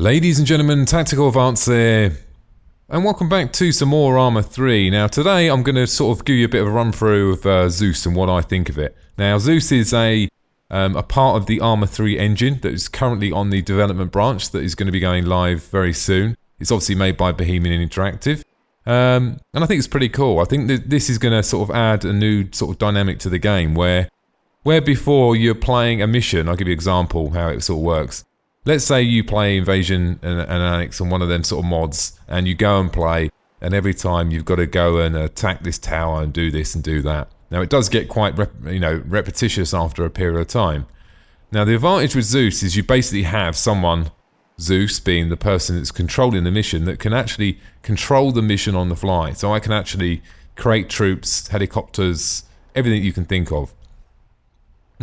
Ladies and gentlemen, Tactical Advance here, and welcome back to some more Arma 3. Now today I'm going to sort of give you a bit of a run through of Zeus and what I think of it. Now Zeus is a part of the Arma 3 engine that is currently on the development branch that is going to be going live very soon. It's obviously made by Bohemian Interactive, and I think it's pretty cool. I think that this is going to sort of add a new sort of dynamic to the game where before you're playing a mission. I'll give you an example how it sort of works. Let's say you play Invasion and Annex on one of them sort of mods, and you go and play, and every time you've got to go and attack this tower and do this and do that. Now it does get quite repetitious after a period of time. Now the advantage with Zeus is you basically have someone, Zeus being the person that's controlling the mission, that can actually control the mission on the fly. So I can actually create troops, helicopters, everything you can think of.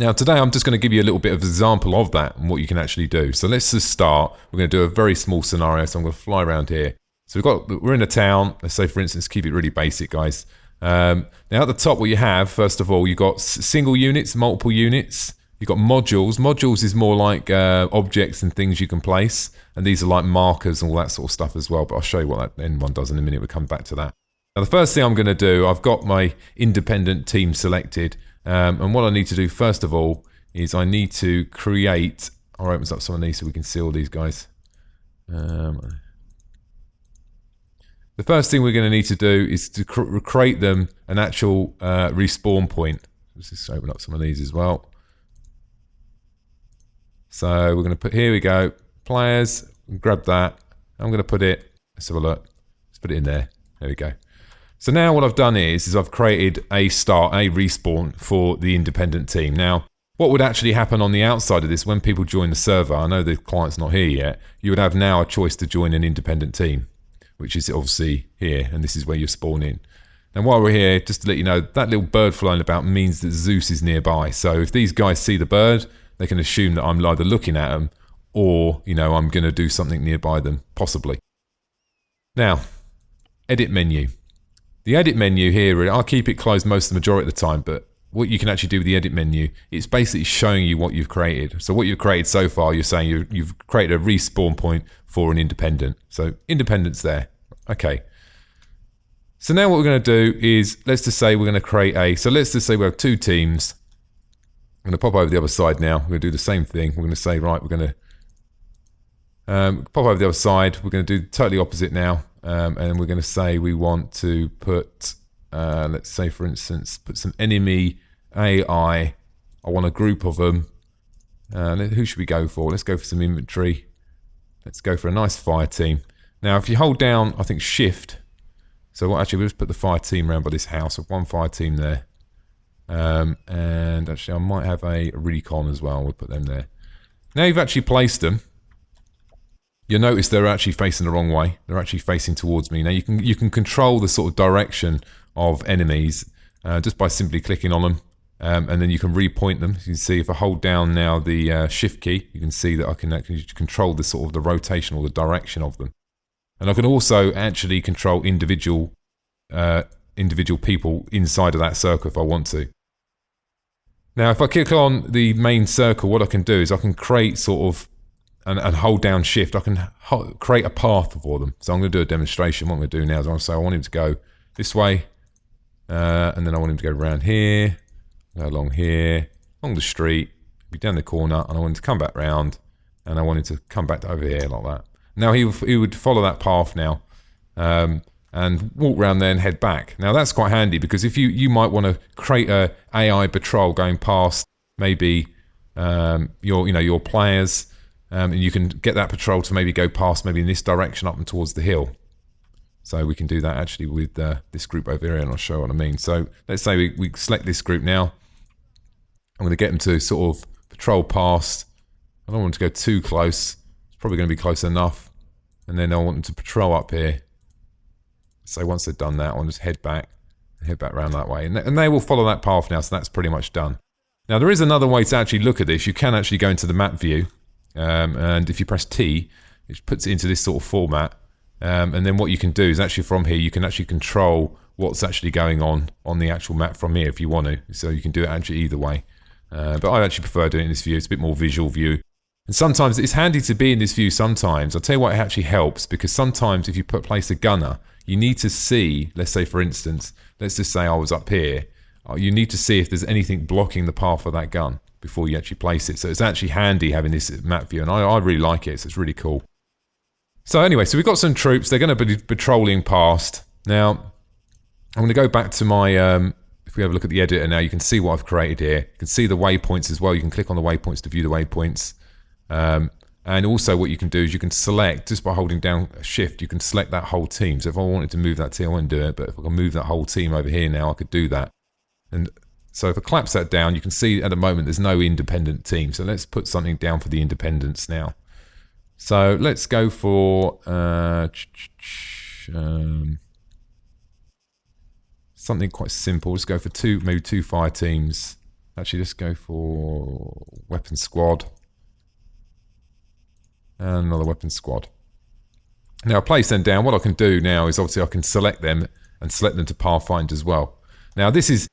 Now today I'm just going to give you a little bit of an example of that and what you can actually do. So let's just start. We're going to do a very small scenario, so I'm going to fly around here. So we're in a town. Let's say for instance, keep it really basic, guys. Now at the top what you have, first of all, you've got single units, multiple units. You've got modules. Modules is more like objects and things you can place. And these are like markers and all that sort of stuff as well. But I'll show you what that end one does in a minute. We'll come back to that. Now the first thing I'm going to do, I've got my independent team selected. And what I need to do first of all is I need to create, I'll open up some of these so we can see all these guys. The first thing we're going to need to do is to create them an actual respawn point. Let's just open up some of these as well. So we're going to put, here we go, players, grab that. I'm going to put it, let's have a look, let's put it in there. There we go. So now what I've done is I've created a respawn for the independent team. Now, what would actually happen on the outside of this when people join the server, I know the client's not here yet, you would have now a choice to join an independent team, which is obviously here, and this is where you spawn in. Now while we're here, just to let you know, that little bird flying about means that Zeus is nearby. So if these guys see the bird, they can assume that I'm either looking at them or, I'm going to do something nearby them, possibly. Now, edit menu. The edit menu here, I'll keep it closed most of the majority of the time, but what you can actually do with the edit menu, it's basically showing you what you've created. So what you've created so far, you're saying you've created a respawn point for an independent. So independent's there. Okay. So now what we're going to do is, let's just say we're going to create so let's just say we have two teams. I'm going to pop over the other side now. We're going to do the same thing. We're going to say, right, we're going to pop over the other side. We're going to do totally opposite now. And we're going to say we want to put, let's say for instance, put some enemy AI. I want a group of them. Who should we go for? Let's go for some infantry. Let's go for a nice fire team. Now if you hold down, I think shift. So actually we'll just put the fire team around by this house. With one fire team there. And actually I might have a recon as well. We'll put them there. Now you've actually placed them. You'll notice they're actually facing the wrong way. They're actually facing towards me. Now you can control the sort of direction of enemies just by simply clicking on them, and then you can repoint them. You can see if I hold down now the shift key, you can see that I can actually control the sort of the rotation or the direction of them. And I can also actually control individual people inside of that circle if I want to. Now if I click on the main circle, what I can do is I can create sort of and hold down shift, I can create a path for them. So I'm going to do a demonstration. What I'm going to do now is I'm going to say I want him to go this way, and then I want him to go around here, go along here, along the street, be down the corner, and I want him to come back round, and I want him to come back over here like that. Now he would follow that path now, and walk around there and head back. Now that's quite handy because if you might want to create a AI patrol going past maybe your players. And you can get that patrol to maybe go past maybe in this direction up and towards the hill. So we can do that actually with this group over here, and I'll show what I mean. So let's say we select this group now. I'm going to get them to sort of patrol past. I don't want them to go too close. It's probably going to be close enough. And then I want them to patrol up here. So once they've done that, I'll just head back around that way. And they will follow that path now, so that's pretty much done. Now there is another way to actually look at this. You can actually go into the map view. And if you press T, it puts it into this sort of format. And then what you can do is actually from here, you can actually control what's actually going on the actual map from here if you want to. So you can do it actually either way. But I actually prefer doing this view. It's a bit more visual view. And sometimes it's handy to be in this view sometimes. I'll tell you what, it actually helps, because sometimes if you place a gunner, you need to see, let's say for instance, let's just say I was up here, you need to see if there's anything blocking the path of that gun before you actually place it. So it's actually handy having this map view, and I really like it, so it's really cool. So anyway, so we've got some troops, they're going to be patrolling past. Now, I'm going to go back to my, if we have a look at the editor now, you can see what I've created here. You can see the waypoints as well, you can click on the waypoints to view the waypoints. And also what you can do is you can select, just by holding down shift, you can select that whole team. So if I wanted to move that team, I wouldn't do it, but if I can move that whole team over here now, I could do that. And so if I collapse that down, you can see at the moment there's no independent team. So let's put something down for the independents now. So let's go for something quite simple. Let's go for maybe two fire teams. Actually, let's go for weapon squad. And another weapon squad. Now, place them down. What I can do now is obviously I can select them and select them to pathfind as well. Now, this is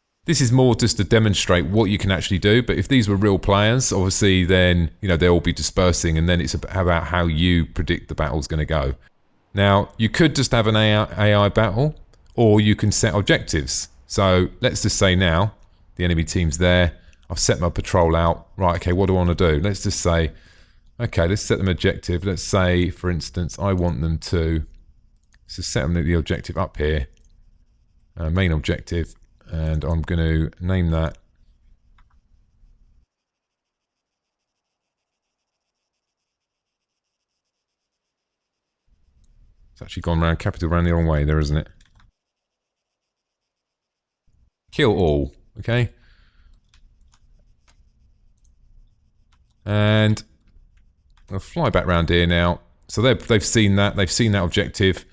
more just to demonstrate what you can actually do. But if these were real players, obviously, then they'll all be dispersing, and then it's about how you predict the battle's going to go. Now, you could just have an AI battle, or you can set objectives. So let's just say now the enemy team's there. I've set my patrol out. Right, okay, what do I want to do? Let's just say, okay, let's set them objective. Let's say, for instance, I want them to set them the objective up here, main objective, and I'm going to name that it's actually gone around capital around the wrong way there, isn't it? Kill all, okay? And I'll fly back around here now. So they've seen that objective.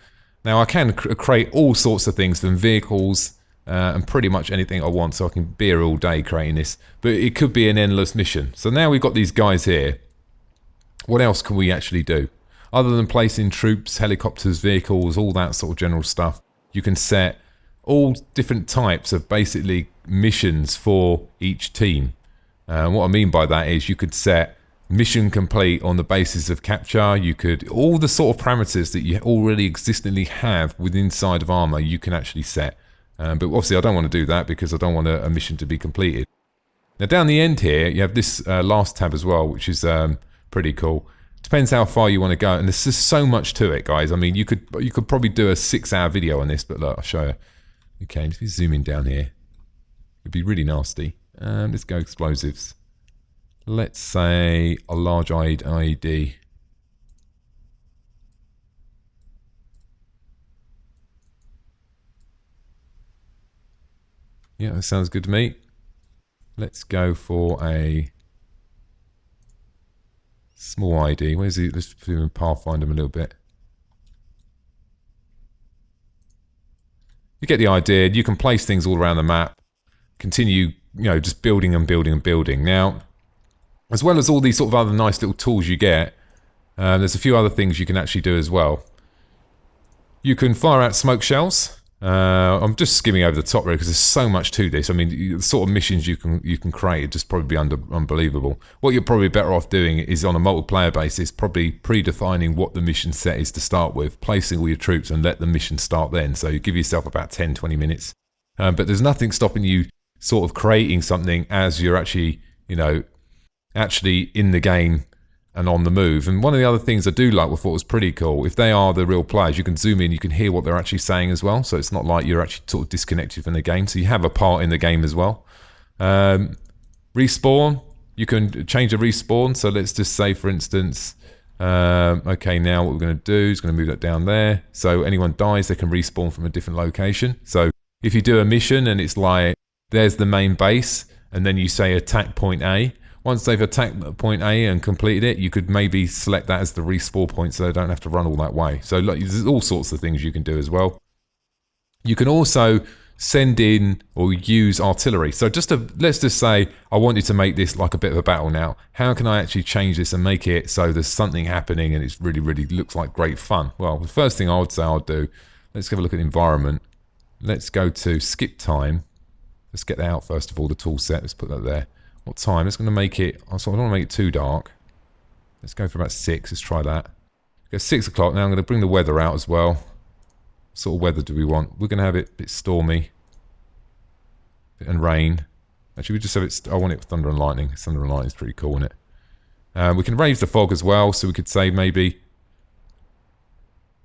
Now I can create all sorts of things, from vehicles and pretty much anything I want, so I can be here all day creating this. But it could be an endless mission. So now we've got these guys here. What else can we actually do? Other than placing troops, helicopters, vehicles, all that sort of general stuff, you can set all different types of basically missions for each team. What I mean by that is you could set mission complete on the basis of capture. You could, all the sort of parameters that you already existently have within inside of Arma, you can actually set. But obviously I don't want to do that because I don't want a mission to be completed. Now down the end here, you have this last tab as well, which is pretty cool. Depends how far you want to go, and there's just so much to it, guys. I mean, you could probably do a 6-hour video on this, but look, I'll show you. Okay, if you zoom in down here, it'd be really nasty. Let's go explosives. Let's say a large IED. Yeah, that sounds good to me. Let's go for a small ID. Where's he? Let's pathfind him a little bit. You get the idea. You can place things all around the map. Continue, just building and building and building. Now, as well as all these sort of other nice little tools you get, there's a few other things you can actually do as well. You can fire out smoke shells. I'm just skimming over the top really because there's so much to this. I mean, the sort of missions you can create are just probably unbelievable. What you're probably better off doing is on a multiplayer basis, probably predefining what the mission set is to start with, placing all your troops and let the mission start then. So you give yourself about 10-20 minutes. But there's nothing stopping you sort of creating something as you're actually, actually in the game and on the move. And one of the other things I do like, I thought was pretty cool, if they are the real players, you can zoom in, you can hear what they're actually saying as well. So it's not like you're actually sort of disconnected from the game. So you have a part in the game as well. Respawn, you can change the respawn. So let's just say, for instance, okay, now what we're going to do is going to move that down there. So anyone dies, they can respawn from a different location. So if you do a mission and it's like, there's the main base, and then you say attack point A, once they've attacked point A and completed it, you could maybe select that as the respawn point so they don't have to run all that way. So look, there's all sorts of things you can do as well. You can also send in or use artillery. So let's just say I wanted to make this like a bit of a battle now. How can I actually change this and make it so there's something happening and it's really, really looks like great fun? Well, the first thing I would say I'll do, let's have a look at environment. Let's go to skip time. Let's get that out first of all, the tool set. Let's put that there. What time? It's going to make it, I don't want to make it too dark. Let's go for about 6. Let's try that. Go 6 o'clock. Now I'm going to bring the weather out as well. What sort of weather do we want? We're going to have it a bit stormy. And rain. Actually, we just have it... I want it with thunder and lightning. Thunder and lightning is pretty cool, isn't it? We can raise the fog as well. So we could say maybe...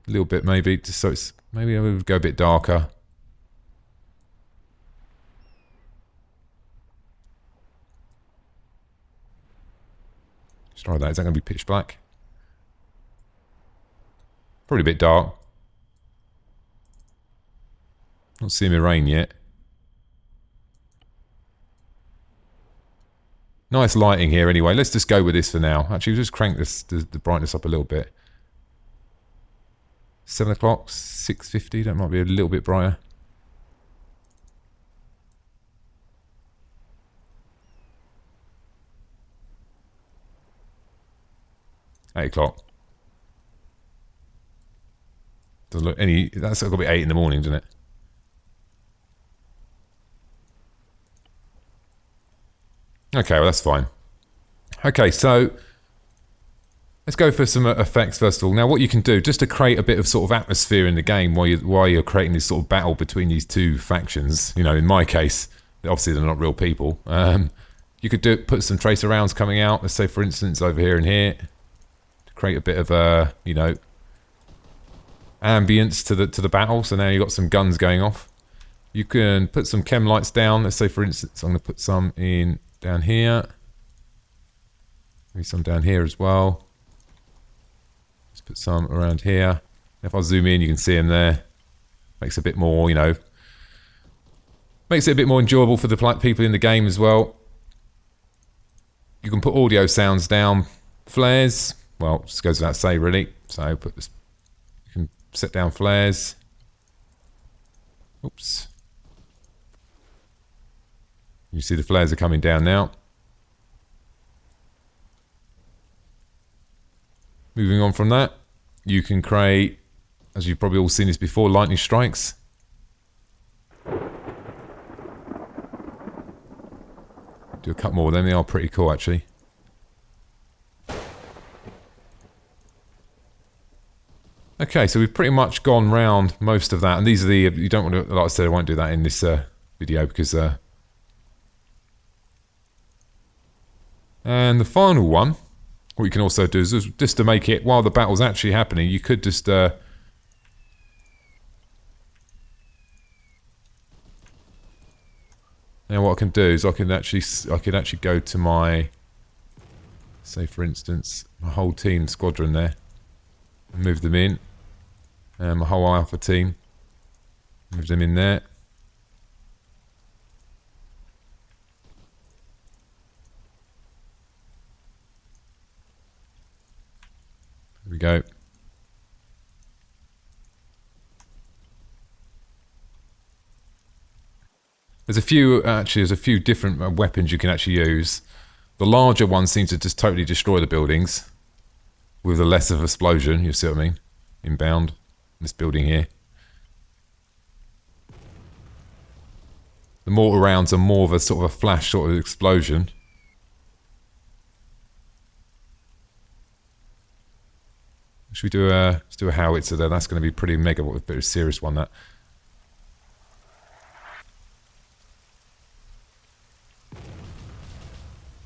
A little bit maybe. Just so it's... Maybe I would go a bit darker. Let's try that. Is that going to be pitch black? Probably a bit dark. Not seeing the rain yet. Nice lighting here anyway. Let's just go with this for now. Actually, we'll just crank this, the brightness up a little bit. 7 o'clock, 6:50. That might be a little bit brighter. Eight o'clock. Doesn't look any... That's got to be 8 in the morning, doesn't it? Okay, well that's fine. Okay, so let's go for some effects first of all. Now, what you can do just to create a bit of sort of atmosphere in the game while you're creating this sort of battle between these two factions. You know, in my case, obviously they're not real people. You could put some tracer rounds coming out. Let's say, for instance, over here and here, to create a bit of a ambience to the battle. So now you've got some guns going off. You can put some chem lights down. Let's say, for instance, I'm going to put some in down here. Maybe some down here as well. Let's put some around here. If I zoom in, you can see them there. Makes it a bit more, makes it a bit more enjoyable for the people in the game as well. You can put audio sounds down. Flares, well, just goes without say really. So put this. You can set down flares. Oops. You see the flares are coming down now. Moving on from that, you can create, as you've probably all seen this before, lightning strikes. Do a couple more of them, they are pretty cool actually. Okay, so we've pretty much gone round most of that, and these are the, you don't want to, like I said, I won't do that in this video because... And the final one, what you can also do is just to make it, while the battle's actually happening, you could just... Now what I can do is I can actually go to my, say for instance, my whole team squadron there, and move them in, and my whole Alpha team, move them in there. There we go. There's a few different weapons you can actually use. The larger one seems to just totally destroy the buildings with the less of explosion, you see what I mean? Inbound, this building here. The mortar rounds are more of a sort of a flash sort of explosion. Should we do let's do a howitzer there? That's going to be pretty mega, a bit of a serious one that.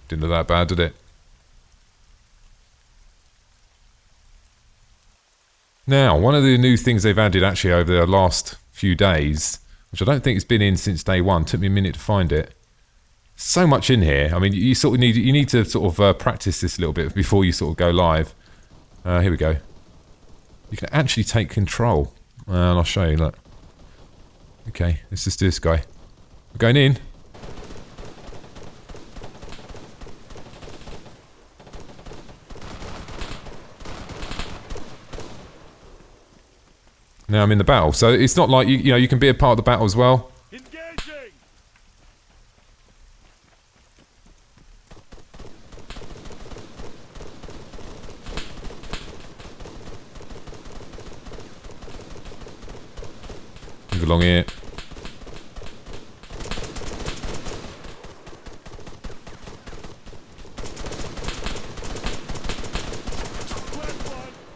Didn't look that bad, did it? Now, one of the new things they've added actually over the last few days, which I don't think it's been in since day one, took me a minute to find it. So much in here. I mean, you sort of need to sort of practice this a little bit before you sort of go live. Here we go. You can actually take control. And I'll show you, look. Okay, let's just do this guy. We're going in. Now I'm in the battle. So it's not like, you know, you can be a part of the battle as well. Engaging. Move along here.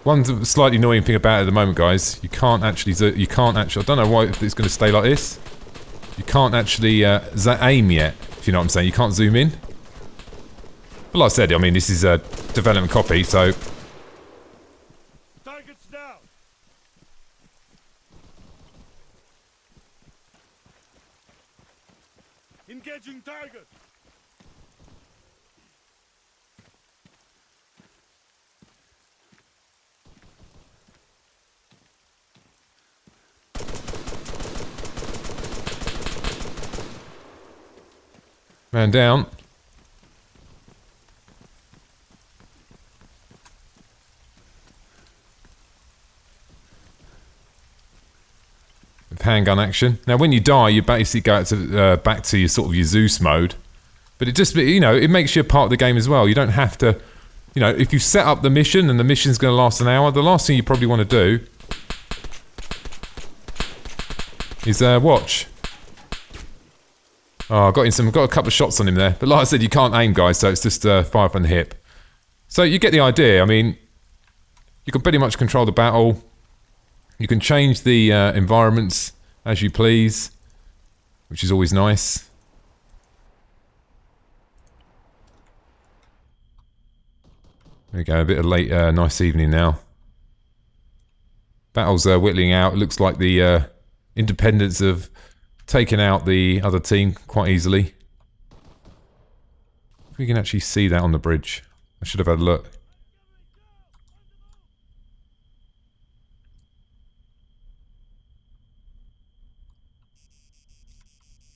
One slightly annoying thing about it at the moment, guys, you can't actually, I don't know why if it's going to stay like this. You can't actually aim yet, if you know what I'm saying. You can't zoom in. But like I said, I mean, this is a development copy, so... Target's down. Engaging target. Man down. With handgun action. Now, when you die, you basically go back to your sort of your Zeus mode. But it just, you know, it makes you a part of the game as well. You don't have to, you know, if you set up the mission and the mission's going to last an hour, the last thing you probably want to do is watch. Oh, got a couple of shots on him there. But like I said, you can't aim, guys, so it's just fire from the hip. So you get the idea. I mean, you can pretty much control the battle. You can change the environments as you please, which is always nice. There we go, a bit of late, nice evening now. Battle's whittling out. It looks like the independents have taken out the other team quite easily. If we can actually see that on the bridge. I should have had a look.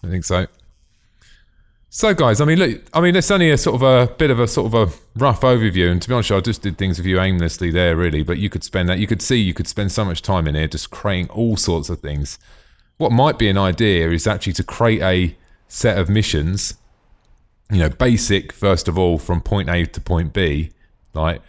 I think so. So guys, I mean, look, I mean, it's only a sort of a bit of a sort of a rough overview, and to be honest, I just did things with you aimlessly there, really. But you could spend that, you could see, you could spend so much time in here just creating all sorts of things. What might be an idea is actually to create a set of missions, you know, basic first of all from point A to point B, like,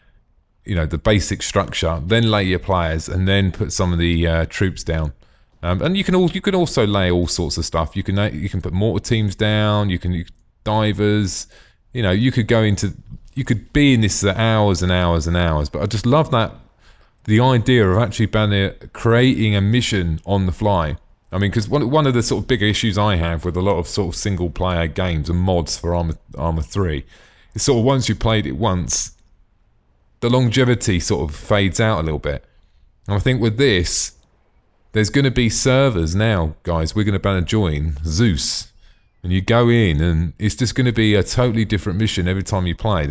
you know, the basic structure, then lay your players, and then put some of the troops down. And you can also lay all sorts of stuff. You can put mortar teams down. You can divers. You know, you could be in this for hours and hours and hours. But I just love that the idea of actually creating a mission on the fly. I mean, because one of the sort of bigger issues I have with a lot of sort of single player games and mods for Arma 3 is sort of once you've played it once, the longevity sort of fades out a little bit. And I think with this, there's going to be servers now, guys. We're going to be able to join Zeus, and you go in, and it's just going to be a totally different mission every time you play.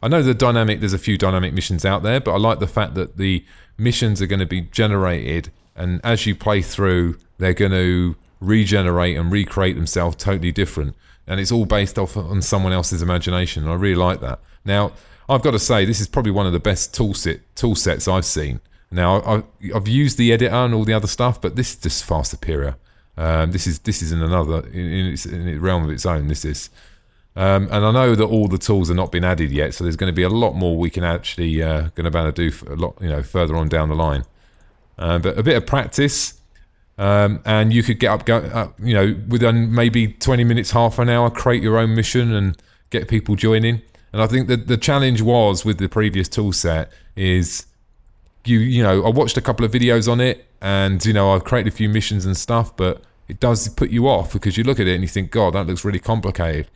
I know there's a few dynamic missions out there, but I like the fact that the missions are going to be generated, and as you play through, they're going to regenerate and recreate themselves totally different, and it's all based off on someone else's imagination. And I really like that. Now, I've got to say, this is probably one of the best tool sets I've seen. Now, I've used the editor and all the other stuff, but this is just far superior. This is in another in a realm of its own. This is, and I know that all the tools are not been added yet, so there's going to be a lot more we can actually going to be able to do a lot, you know, further on down the line. But a bit of practice, and you could get up, you know, within maybe 20 minutes, half an hour, create your own mission and get people joining. And I think that the challenge was with the previous tool set is. You know, I watched a couple of videos on it, and you know, I've created a few missions and stuff, but it does put you off because you look at it and you think, God, that looks really complicated.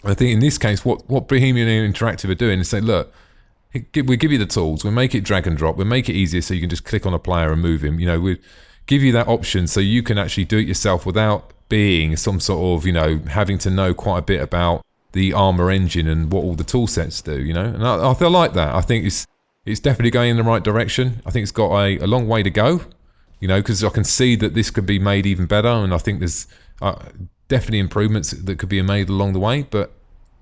I think in this case, what Bohemian Interactive are doing is say, look, we'll give you the tools, we'll make it drag and drop, we'll make it easier so you can just click on a player and move him. You know, we'll give you that option so you can actually do it yourself without being some sort of, you know, having to know quite a bit about the Arma engine and what all the tool sets do. You know, and I feel like that. I think it's definitely going in the right direction. I think it's got a long way to go, you know, because I can see that this could be made even better, and I think there's definitely improvements that could be made along the way. But,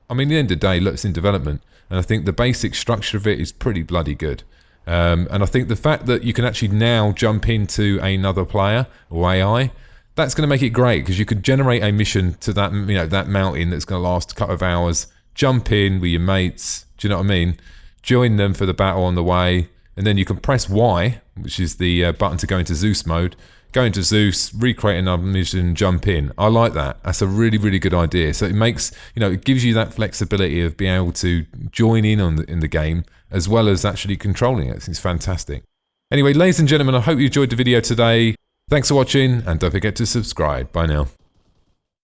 I mean, at the end of the day, look, it's in development, and I think the basic structure of it is pretty bloody good. And I think the fact that you can actually now jump into another player or AI, that's going to make it great, because you could generate a mission to that, you know, that mountain that's going to last a couple of hours, jump in with your mates, do you know what I mean? Join them for the battle on the way, and then you can press Y, which is the button to go into Zeus mode, go into Zeus, recreate another mission, jump in. I like that. That's a really, really good idea. So it makes, it gives you that flexibility of being able to join in in the game as well as actually controlling it. It's fantastic. Anyway, ladies and gentlemen, I hope you enjoyed the video today. Thanks for watching, and don't forget to subscribe. Bye now.